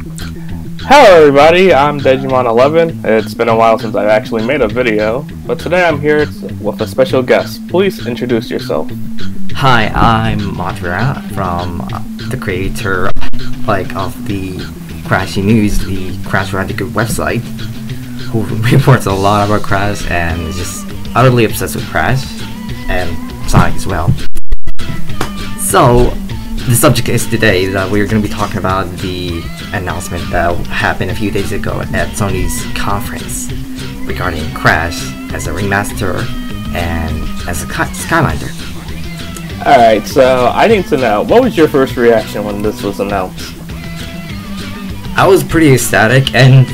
Hello everybody, I'm Digimon11. It's been a while since I've actually made a video, but today I'm here with a special guest. Please introduce yourself. Hi, I'm Motwera from the creator of the Crashy News, the Crash Bandicoot website, who reports a lot about Crash and is just utterly obsessed with Crash and Sonic as well. So, the subject is today that we're going to be talking about the announcement that happened a few days ago at Sony's conference regarding Crash as a remaster and as a Skylander. Alright, so I need to know, what was your first reaction when this was announced? I was pretty ecstatic and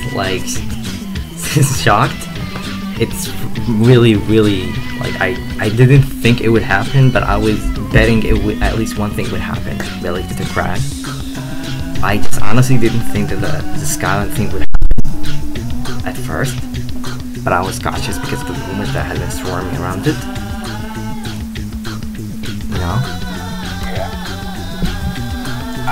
shocked. It's really I didn't think it would happen, but I was betting it would, at least one thing would happen related to Crash. I just honestly didn't think that the Skyline thing would happen at first, but I was cautious because of the rumors that had been swarming around it. You know?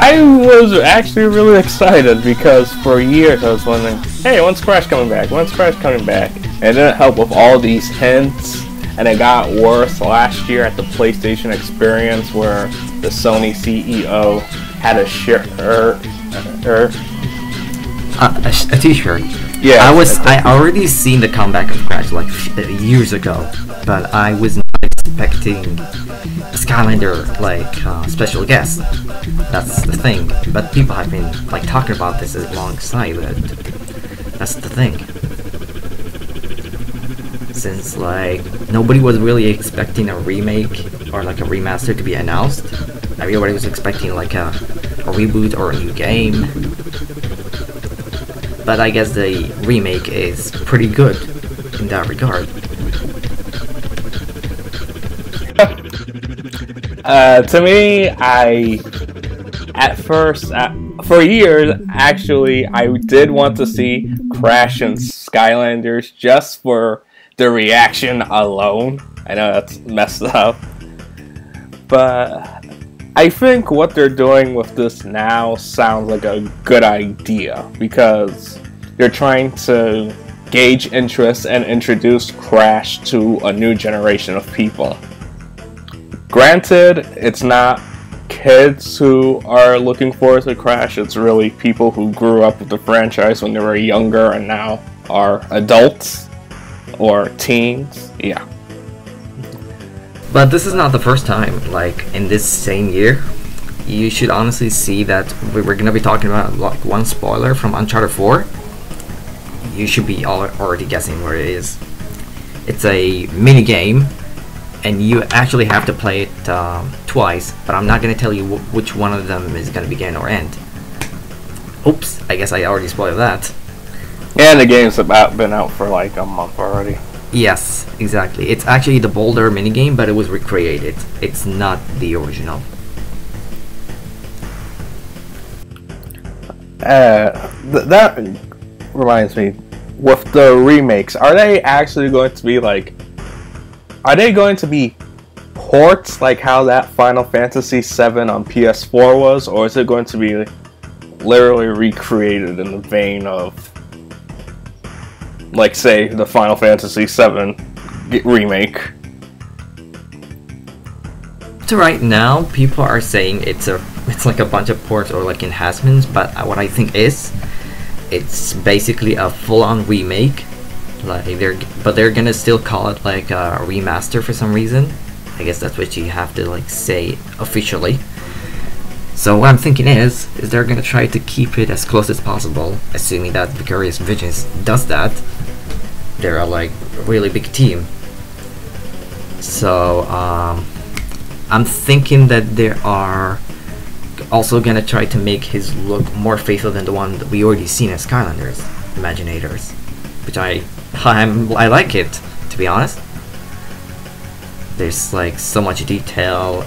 I was actually really excited because for years I was wondering, hey, when's Crash coming back? When's Crash coming back? And it didn't help with all these hints, and it got worse last year at the PlayStation Experience where the Sony CEO had a shirt, a t-shirt. Yeah. I already seen the comeback of Crash years ago, but I was not expecting a Skylander special guest. That's the thing. But people have been talking about this alongside it. That's the thing. Since nobody was really expecting a remake or a remaster to be announced. Everybody was expecting a reboot or a new game. But I guess the remake is pretty good in that regard. To me, for years, actually, I did want to see Crash and Skylanders just for the reaction alone. I know that's messed up, but I think what they're doing with this now sounds like a good idea because they're trying to gauge interest and introduce Crash to a new generation of people. Granted, it's not kids who are looking forward to Crash, it's really people who grew up with the franchise when they were younger and now are adults or teens. Yeah. But this is not the first time, in this same year. You should honestly see that we're gonna be talking about one spoiler from Uncharted 4. You should be already guessing where it is. It's a mini game, and you actually have to play it twice, but I'm not gonna tell you which one of them is gonna begin or end. Oops, I guess I already spoiled that. Yeah, the game's been out for a month already. Yes, exactly. It's actually the Boulder minigame, but it was recreated. It's not the original. That reminds me, with the remakes, are they actually going to be are they going to be ports like how that Final Fantasy VII on PS4 was, or is it going to be literally recreated in the vein of say the Final Fantasy VII remake? So right now, people are saying it's like a bunch of ports or enhancements, but what I think it's basically a full-on remake. They're gonna still call it a remaster for some reason. I guess that's what you have to say officially. So what I'm thinking is they're gonna try to keep it as close as possible, assuming that Vicarious Visions does that. They're a really big team. So I'm thinking that they are also gonna try to make his look more faithful than the one that we already seen as Skylanders, Imaginators, which I like it, to be honest. There's so much detail,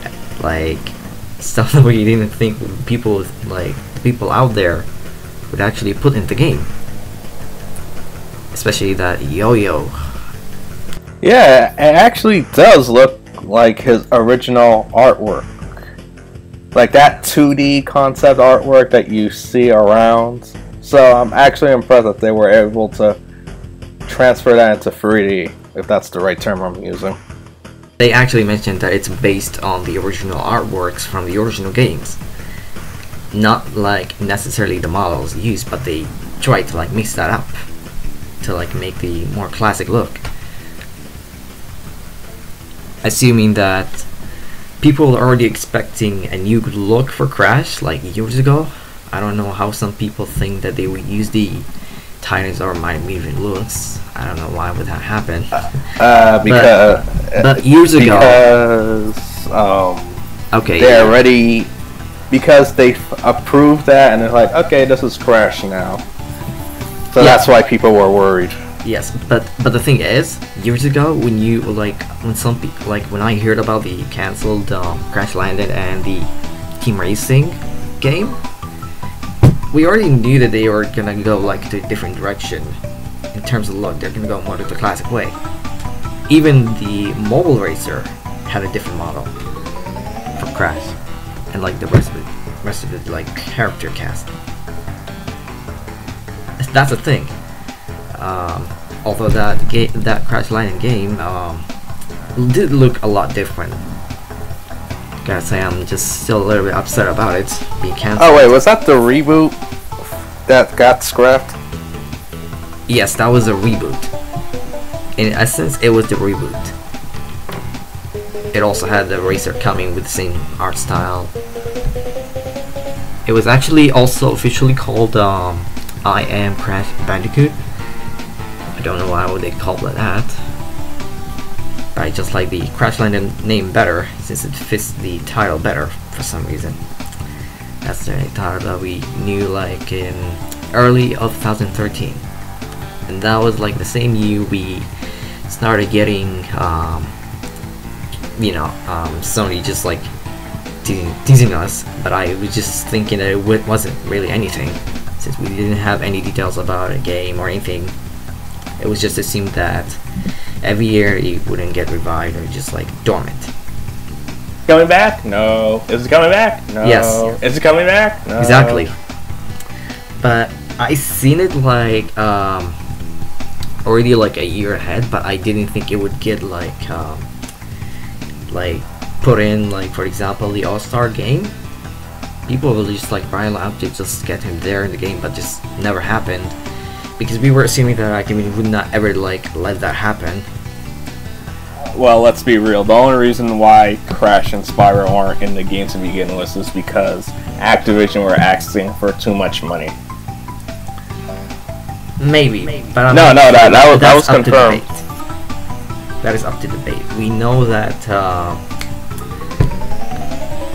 stuff that we didn't think people out there would actually put in the game. Especially that yo-yo. Yeah, it actually does look like his original artwork. like that 2D concept artwork that you see around. So I'm actually impressed that they were able to transfer that into 3D, if that's the right term I'm using. They actually mentioned that it's based on the original artworks from the original games. Not like necessarily the models used, but they tried to like mix that up to like make the more classic look. Assuming that people are already expecting a new look for Crash like years ago, I don't know how some people think that they would use the Titanosaur Mighty Moving looks. I don't know why would that happen. But years ago, okay, they already, because they approved that and they're like, okay, this is Crash now. So yeah, that's why people were worried. Yes, but the thing is, years ago when you when I heard about the cancelled Crash Landed and the Team Racing game, we already knew that they were gonna go like to a different direction in terms of look. They're gonna go more to the classic way. Even the mobile racer had a different model from Crash, and like the rest of it like character cast. That's the thing. Although that Crash Landing game did look a lot different. Gotta say, I'm just still a little bit upset about it being cancelled. Oh wait, was that the reboot that got scrapped? Yes, that was a reboot. In essence, it was the reboot. It also had the racer coming with the same art style. It was actually also officially called I Am Crash Bandicoot. I don't know why would they call it that. But I just like the Crash Landing name better, since it fits the title better for some reason. That's the title that we knew like in early of 2013. And that was like the same year we started getting, Sony just like teasing us. But I was just thinking that it wasn't really anything, since we didn't have any details about a game or anything. It was just assumed that every year it wouldn't get revived or just like dormant. Coming back? No. Is it coming back? No. Yes. Is it coming back? No. Exactly. But I seen it like already like a year ahead, but I didn't think it would get like put in, like for example the All-Star game. People will just like Brian Lamp to just get him there in the game, but just never happened. Because we were assuming that Activision would not ever like let that happen. Well, let's be real. The only reason why Crash and Spyro aren't in the game to begin with is because Activision were asking for too much money. Maybe, but that was confirmed. That is up to debate. We know that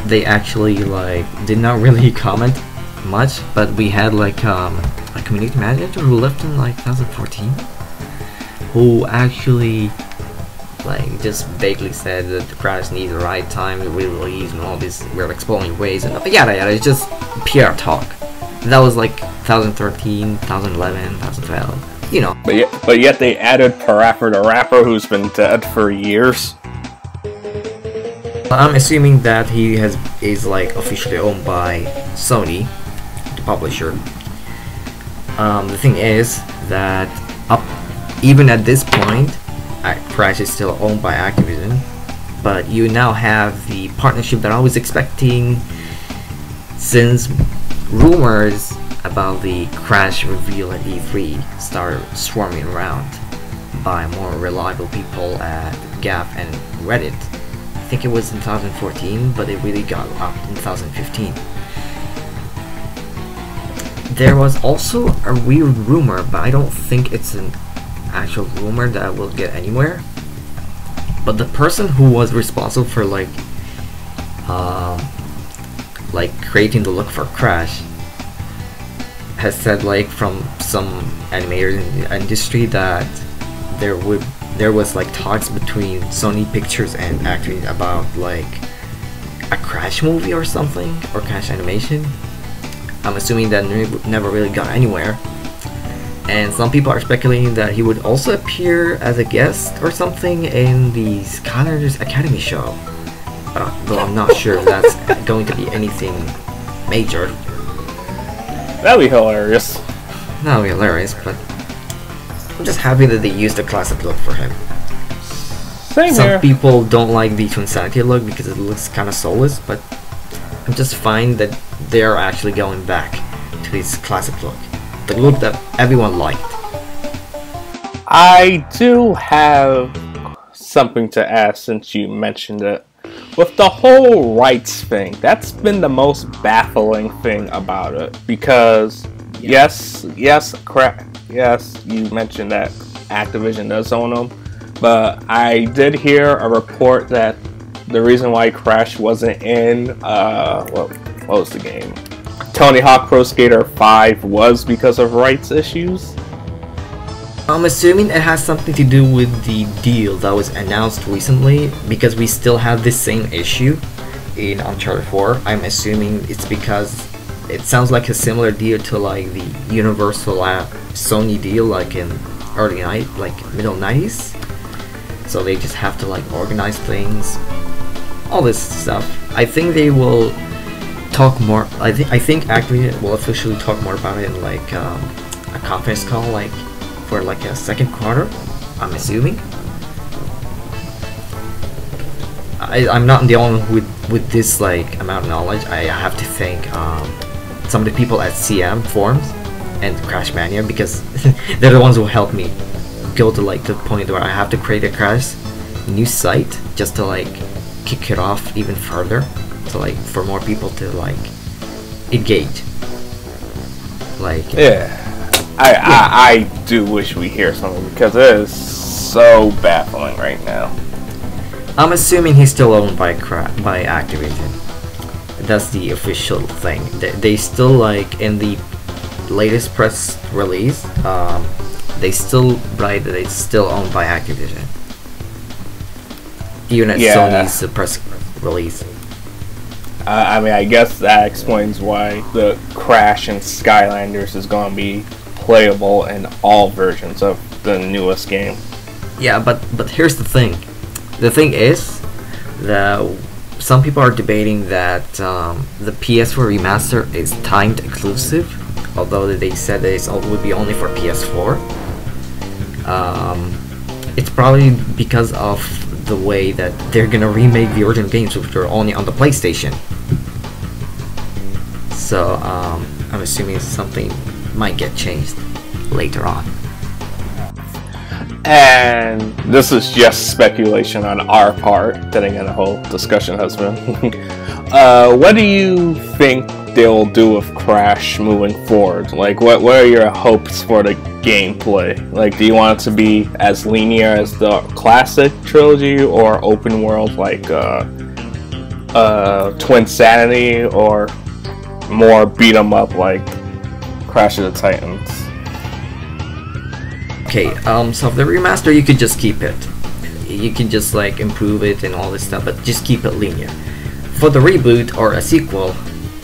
they actually like did not really comment much, but we had like a community manager who left in like 2014, who actually like just vaguely said that the Crash needs the right time to re-release and all these we're exploring ways and yada yada. It's just PR talk. That was like 2013, 2011, 2012, you know. But yet they added Parappa the Rapper, who's been dead for years. I'm assuming that he is like officially owned by Sony, the publisher. The thing is that even at this point, Crash is still owned by Activision, but you now have the partnership that I was expecting, since rumors about the Crash reveal at E3 started swarming around by more reliable people at Gap and Reddit. I think it was in 2014, but it really got up in 2015. There was also a weird rumor, but I don't think it's an actual rumor that will get anywhere. But the person who was responsible for like creating the look for Crash has said, like, from some animators in the industry, that there was like talks between Sony Pictures and Activision about like a Crash movie or something, or Crash animation. I'm assuming that never really got anywhere. And some people are speculating that he would also appear as a guest or something in the Skylanders Academy show. Though I'm not sure if that's going to be anything major. That'd be hilarious. That would be hilarious, but I'm just happy that they used the classic look for him. Same Some here. people don't like the Twinsanity look because it looks kind of soulless, but I'm just fine that they're actually going back to his classic look. The look that everyone liked. I do have something to ask since you mentioned it. With the whole rights thing, that's been the most baffling thing about it. Because, yes, you mentioned that Activision does own them. But I did hear a report that the reason why Crash wasn't in, what was the game? Tony Hawk Pro Skater 5 was because of rights issues. I'm assuming it has something to do with the deal that was announced recently, because we still have this same issue in Uncharted 4. I'm assuming it's because it sounds like a similar deal to like the Universal Sony deal, like in middle 90s. So they just have to like organize things, all this stuff. I think they will talk more. I think Activision will officially talk more about it in like a conference call, like for like a second quarter. I'm assuming. I'm not the only one with this like amount of knowledge. I have to thank some of the people at CM forums and Crash Mania, because they're the ones who helped me go to like the point where I have to create a Crash new site just to like kick it off even further, to like for more people to like engage. Like I do wish we hear something, because it is so baffling right now. I'm assuming he's still owned by Activision. That's the official thing. They still like in the latest press release. They still write that it's still owned by Activision. Even at Sony's press release. I mean, I guess that explains why the Crash and Skylanders is going to be playable in all versions of the newest game. Yeah, but here's the thing. The thing is that some people are debating that the PS4 remaster is timed exclusive, although they said that it would be only for PS4. It's probably because of the way that they're gonna remake the original games, which are only on the PlayStation. So I'm assuming something might get changed later on. And this is just speculation on our part, then again, the whole discussion has been. What do you think they'll do with Crash moving forward? Like, what are your hopes for the gameplay? Like, do you want it to be as linear as the classic trilogy, or open world like Twinsanity, or more beat 'em up like Crash of the Titans? Okay, so for the remaster, you could just keep it. You can just like improve it and all this stuff, but just keep it linear. For the reboot or a sequel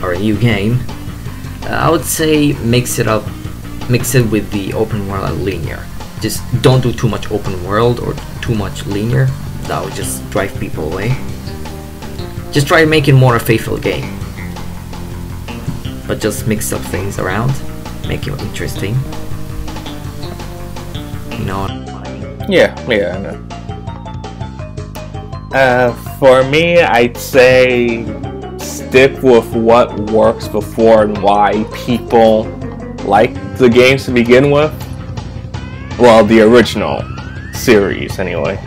or a new game, I would say mix it with the open world and linear. Just don't do too much open world or too much linear. That would just drive people away. Just try making more a faithful game, but just mix up things around, make it interesting. You know? Yeah, I know. For me, I'd say stick with what works before and why people like the games to begin with. Well, the original series, anyway.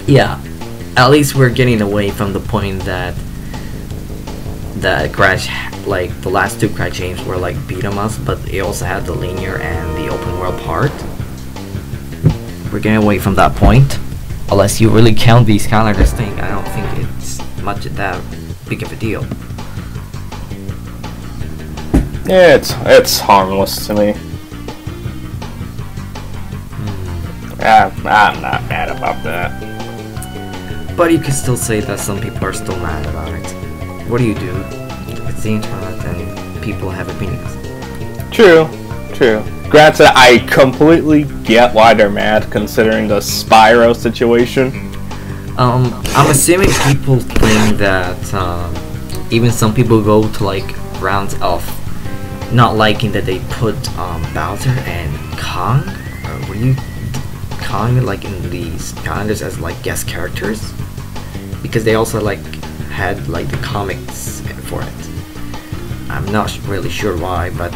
Yeah, at least we're getting away from the point that Crash, like the last two Crash games were like beat 'em ups, but it also had the linear and the open world part. We're getting away from that point. Unless you really count the Skylanders thing, I don't think it's much of that big of a deal. Yeah, it's harmless to me. I'm not mad about that. But you can still say that some people are still mad about it. What do you do? It's the internet and people have opinions. True. Granted, I completely get why they're mad, considering the Spyro situation. I'm assuming people think that even some people go to like rounds of not liking that they put Bowser and Kong, or were you Kong like in these calendars as like guest characters, because they also like had like the comics for it. I'm not really sure why, but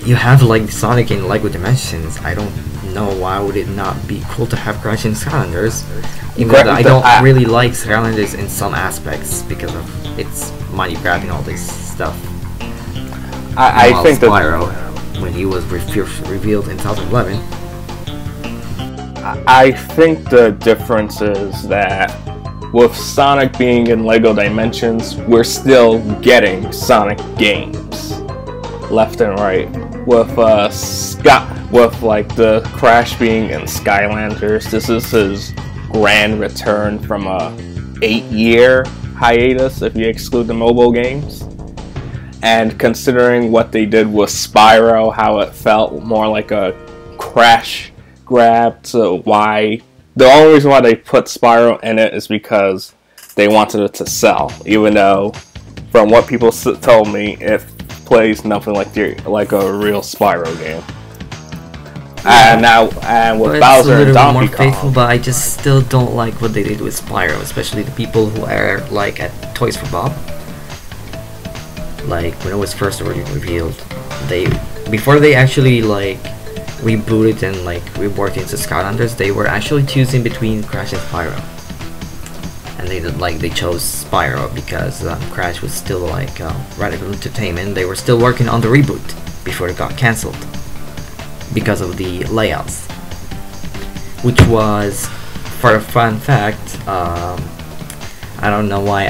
you have like Sonic in Lego Dimensions. I don't know why would it not be cool to have Crash in Skylanders, even though I don't really like Skylanders in some aspects because of its money grabbing all this stuff. I think Spyro, when he was revealed in 2011. I think the difference is that with Sonic being in Lego Dimensions, we're still getting Sonic games left and right. With with like the Crash being in Skylanders, this is his grand return from a 8-year hiatus if you exclude the mobile games. And considering what they did with Spyro, how it felt more like a Crash grab, to why the only reason why they put Spyro in it is because they wanted it to sell, even though from what people told me, it plays nothing like a real Spyro game. And with Bowser and Donkey Kong, faithful, but I just still don't like what they did with Spyro, especially the people who are like at Toys for Bob. Like when it was first already revealed, before they actually like rebooted and like reworked into Skylanders, they were actually choosing between Crash and Spyro, and they chose Spyro because Crash was still like Radical Entertainment. They were still working on the reboot before it got cancelled because of the layouts, which was, for a fun fact, I don't know why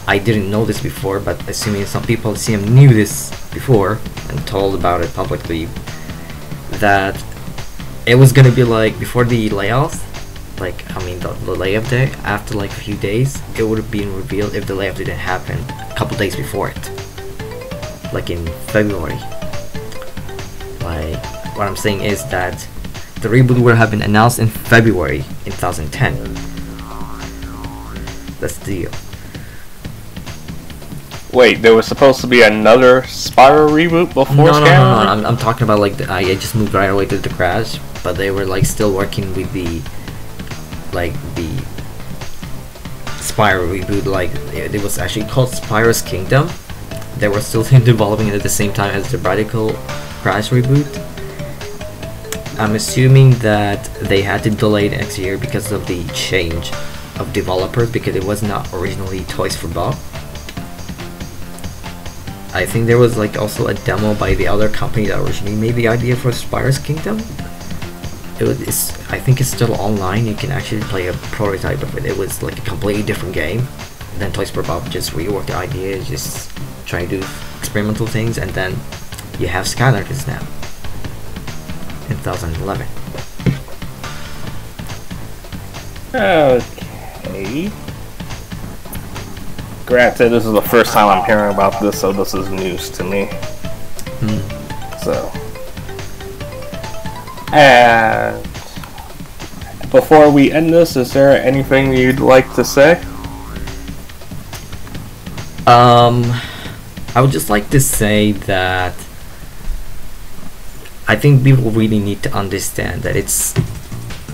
I didn't know this before, but assuming some people knew this before and told about it publicly, that it was gonna be like before the layouts, like I mean the layout day, after like a few days, it would have been revealed if the layout didn't happen a couple days before it, like in February. Like what I'm saying is that the reboot would have been announced in February in 2010. That's the deal. Wait, there was supposed to be another Spyro reboot before Skylanders? No. I'm talking about like I just moved right away to the Crash, but they were like still working with the Spyro reboot. Like it was actually called Spyro's Kingdom. They were still developing it at the same time as the Radical Crash reboot. I'm assuming that they had to delay next year because of the change of developers, because it was not originally Toys for Bob. I think there was like also a demo by the other company that originally made the idea for Spyro's Kingdom. I think it's still online. You can actually play a prototype of it. It was like a completely different game. Then Toys for Bob just reworked the idea, just trying to do experimental things, and then you have Skylanders now in 2011. Okay. Granted, this is the first time I'm hearing about this, so this is news to me. So, and before we end this, is there anything you'd like to say? I would just like to say that I think people really need to understand that it's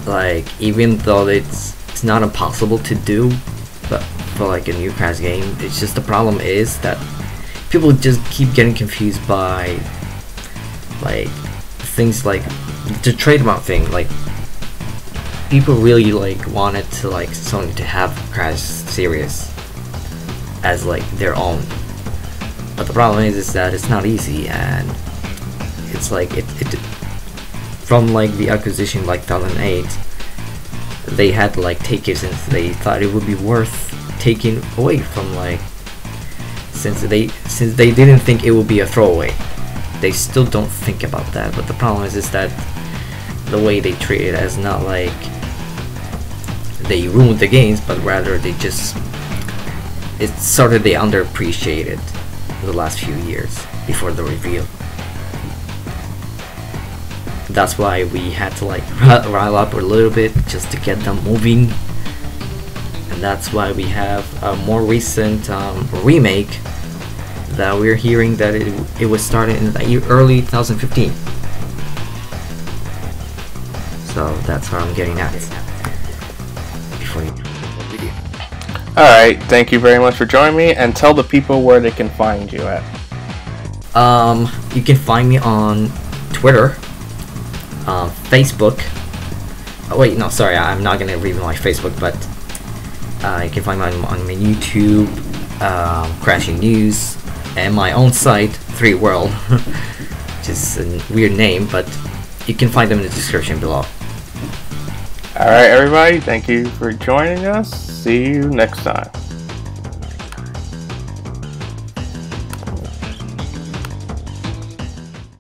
like, even though it's not impossible to do, but for like a new Crash game, it's just the problem is that people just keep getting confused by like things like the trademark thing. Like people really like wanted to like Sony to have Crash series as like their own, but the problem is that it's not easy, and it's like it from like the acquisition like 2008, they had to like take it since they thought it would be worth taking away from, like, since they didn't think it would be a throwaway. They still don't think about that, but the problem is that the way they treat it as not like they ruined the games, but rather they just, it's sort of they underappreciated the last few years before the reveal. That's why we had to like rile up a little bit just to get them moving, and that's why we have a more recent remake that we're hearing that it was started in the early 2015. So that's what I'm getting at. Before you video. Alright, thank you very much for joining me, and tell the people where they can find you at. You can find me on Twitter, Facebook. Oh, wait, no, sorry, I'm not gonna reveal my Facebook, but you can find me on my YouTube, Crashy News, and my own site, 3World, which is a weird name, but you can find them in the description below. Alright everybody, thank you for joining us. See you next time.